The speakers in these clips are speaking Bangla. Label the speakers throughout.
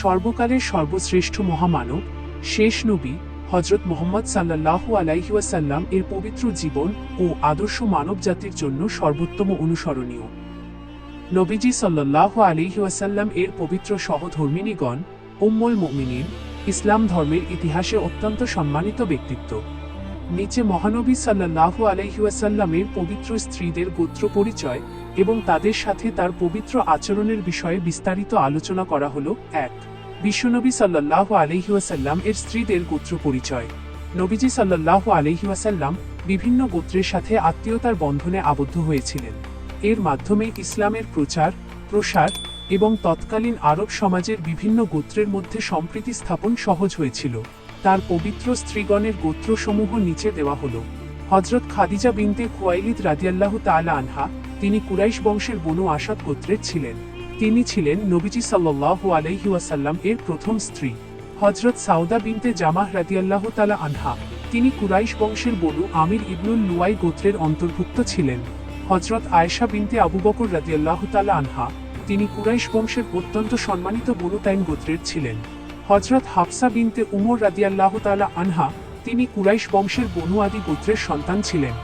Speaker 1: সর্বকালের সর্বশ্রেষ্ঠ মহামানব, শেষ নবী হযরত মুহাম্মদ সাল্লাল্লাহু আলাইহি ওয়াসাল্লাম এর পবিত্র জীবন ও আদর্শ মানবজাতির জন্য সর্বোত্তম অনুসরণীয়। নবীজি সাল্লাল্লাহু আলাইহি ওয়াসাল্লাম এর পবিত্র সহধর্মিণীগণ উম্মুল মুমিনিন, ইসলাম ধর্মের ইতিহাসে অত্যন্ত সম্মানিত ব্যক্তিত্ব। নিচে মহানবী সাল্লাল্লাহু আলাইহি ওয়াসাল্লামের পবিত্র স্ত্রীদের গোত্র পরিচয় এবং তাদের সাথে তার পবিত্র আচরণের বিষয়ে বিস্তারিত আলোচনা করা হলো। ১. বিশ্বনবী সাল্লাল্লাহু আলাইহি ওয়াসাল্লাম এর স্ত্রীদের গোত্র পরিচয়। নবীজি সাল্লাল্লাহু আলাইহি ওয়াসাল্লাম বিভিন্ন গোত্রের সাথে আত্মীয়তার বন্ধনে আবদ্ধ হয়েছিলেন। এর মাধ্যমে ইসলামের প্রচার, প্রসার এবং তৎকালীন আরব সমাজের বিভিন্ন গোত্রের মধ্যে সম্প্রীতি স্থাপন সহজ হয়েছিল। তার পবিত্র স্ত্রীগণের গোত্রসমূহ নিচে দেওয়া হলো। হযরত খাদিজা বিনতে খুয়াইলিদ রাদিয়াল্লাহু তাআলা আনহা, তিনি কুরাইশ বংশের বনু আসাদ গোত্রের ছিলেন। তিনি ছিলেন নবীজি সাল্লাল্লাহু আলাইহি ওয়াসাল্লাম এর প্রথম স্ত্রী। হযরত সাউদা বিনতে জামাহ রাদিয়াল্লাহু তাআলা আনহা, তিনি কুরাইশ বংশের বনু আমির ইবনুল লুয়াই গোত্রের অন্তর্ভুক্ত ছিলেন। হযরত আয়েশা বিনতে আবু বকর রাদিয়াল্লাহু তাআলা আনহা, তিনি কুরাইশ বংশের অত্যন্ত সম্মানিত বনু তাইম গোত্রের ছিলেন। হযরত হাফসা বিনতে উমর রাদিয়াল্লাহু তাআলা আনহা, তিনি কুরাইশ বংশের বনু আদি গোত্রের সন্তান ছিলেন।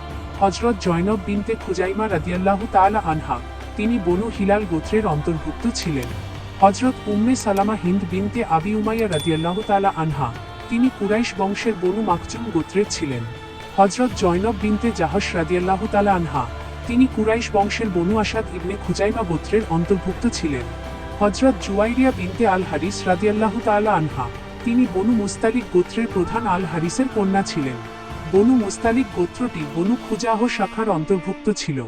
Speaker 1: হযরত জয়নব বিনতে খুজাইমা রাদিয়াল্লাহু তাআলা আনহা, তিনি বনু হিলাল গোত্রের অন্তর্ভুক্ত ছিলেন। হযরত উম্মে সালামা হিন্দ বিনতে আবি উমাইয়া রাদিয়াল্লাহু তাআলা আনহা, তিনি কুরাইশ বংশের বনু মাকজুম গোত্রের ছিলেন। হযরত জয়নব বিনতে জাহশ রাদিয়াল্লাহু তাআলা আনহা, তিনি কুরাইশ বংশের বনু আসাদ ইবনে খুজাইমা গোত্রের অন্তর্ভুক্ত ছিলেন। হযরত জুয়াইরিয়া বিনতে আল হারিস রাদিয়াল্লাহু তাআলা আনহা, তিনি বনু মুস্তালিক গোত্রের প্রধান আল হারিসের কন্যা ছিলেন। বনু মুস্তালিক গোত্রটি বনু খুজাহ শাখার অন্তর্ভুক্ত ছিল।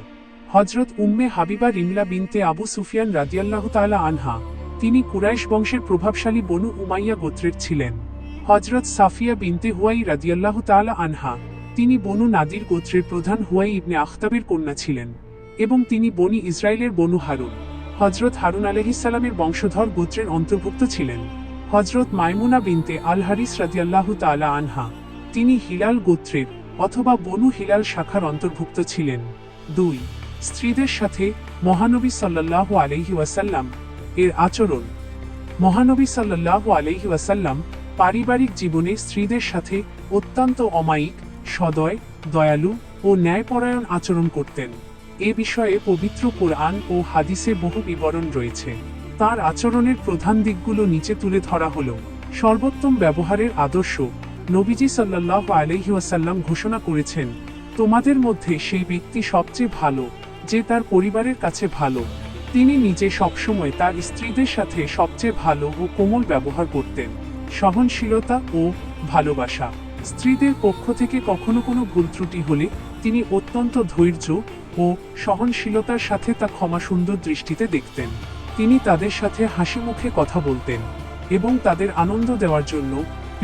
Speaker 1: হযরত উম্মে হাবিবা রিমলা বিনতে আবু সুফিয়ান রাদিয়াল্লাহু তাআলা আনহা, তিনি কুরাইশ বংশের প্রভাবশালী বনু উমাইয়া গোত্রের ছিলেন। হযরত সাফিয়া বিনতে হুয়াই রাদিয়াল্লাহু তাআলা আনহা, তিনি বনু নাদির গোত্রের প্রধান হুয়াই ইবনে আখতাবের কন্যা ছিলেন এবং তিনি বনি ইসরাইলের বনু হারুন, হযরত হারুন আলাইহিস সালামের বংশধর গোত্রের অন্তর্ভুক্ত ছিলেন। হযরত মাইমুনা বিনতে আল হারিস রাদিয়াল্লাহু তাআলা আনহা, তিনি হিলাল গোত্রের অথবা বনু হিলাল শাখার অন্তর্ভুক্ত ছিলেন। ২. স্ত্রীদের সাথে মহানবী সাল্লাল্লাহু আলাইহি ওয়াসাল্লাম এর আচরণ। মহানবী সাল্লাল্লাহু আলাইহি ওয়াসাল্লাম পারিবারিক জীবনে স্ত্রীদের সাথে অত্যন্ত অমায়িক, সদয়, দয়ালু ও ন্যায়পরায়ণ আচরণ করতেন। এ বিষয়ে পবিত্র কোরআন ও হাদিসে বহু বিবরণ রয়েছে। তার আচরণের প্রধান দিকগুলো নিচে তুলে ধরা হলো। সর্বোত্তম ব্যবহারের আদর্শ। নবীজি সাল্লাল্লাহু আলাইহি ওয়াসাল্লাম ঘোষণা করেছেন, তোমাদের মধ্যে সেই ব্যক্তি সবচেয়ে ভালো যে তার পরিবারের কাছে ভালো। তিনি নিজে সবসময় তার স্ত্রীদের সাথে সবচেয়ে ভালো ও কোমল ব্যবহার করতেন। সহনশীলতা ও ভালোবাসা। স্ত্রীদের পক্ষ থেকে কখনো কোনো ভুল ত্রুটি হলে তিনি অত্যন্ত ধৈর্য ও সহনশীলতার সাথে তা ক্ষমাসুন্দর দৃষ্টিতে দেখতেন। তিনি তাদের সাথে হাসি মুখে কথা বলতেন এবং তাদের আনন্দ দেওয়ার জন্য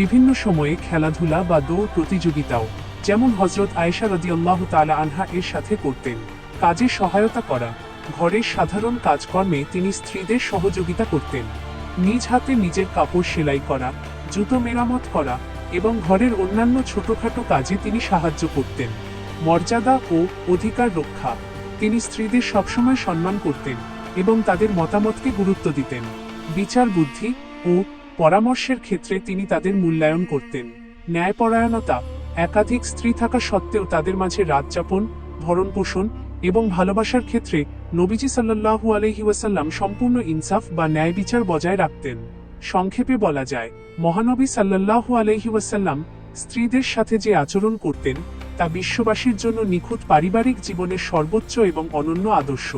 Speaker 1: বিভিন্ন সময়ে খেলাধুলা বা দৌড় প্রতিযোগিতাও, যেমন হযরত আয়েশা রাদিয়াল্লাহু তাআলা আনহা এর সাথে করতেন। কাজে সহায়তা করা। ঘরের সাধারণ কাজকর্মে তিনি স্ত্রীদের সহযোগিতা করতেন। নিজ হাতে নিজের কাপড় সেলাই করা, জুতো মেরামত করা এবং ঘরের অন্যান্য ছোটখাটো কাজে তিনি সাহায্য করতেন। মর্যাদা ও অধিকার রক্ষা। তিনি স্ত্রীদের সবসময় সম্মান করতেন এবং তাদের মতামতকে গুরুত্ব দিতেন। বিচার বুদ্ধি ও পরামর্শের ক্ষেত্রে তিনি তাদের মূল্যায়ন করতেন। ন্যায়পরায়ণতা। একাধিক স্ত্রী থাকা সত্ত্বেও তাদের মাঝে রাতযাপন, ভরণপোষণ এবং ভালোবাসার ক্ষেত্রে নবীজি সাল্লাল্লাহু আলাইহি ওয়াসাল্লাম সম্পূর্ণ ইনসাফ বা ন্যায় বিচার বজায় রাখতেন। সংক্ষেপে বলা যায়, মহানবী সাল্লাল্লাহু আলাইহি ওয়াসাল্লাম স্ত্রীদের সাথে যে আচরণ করতেন তা বিশ্ববাসীর জন্য নিখুঁত পারিবারিক জীবনের সর্বোচ্চ এবং অনন্য আদর্শ।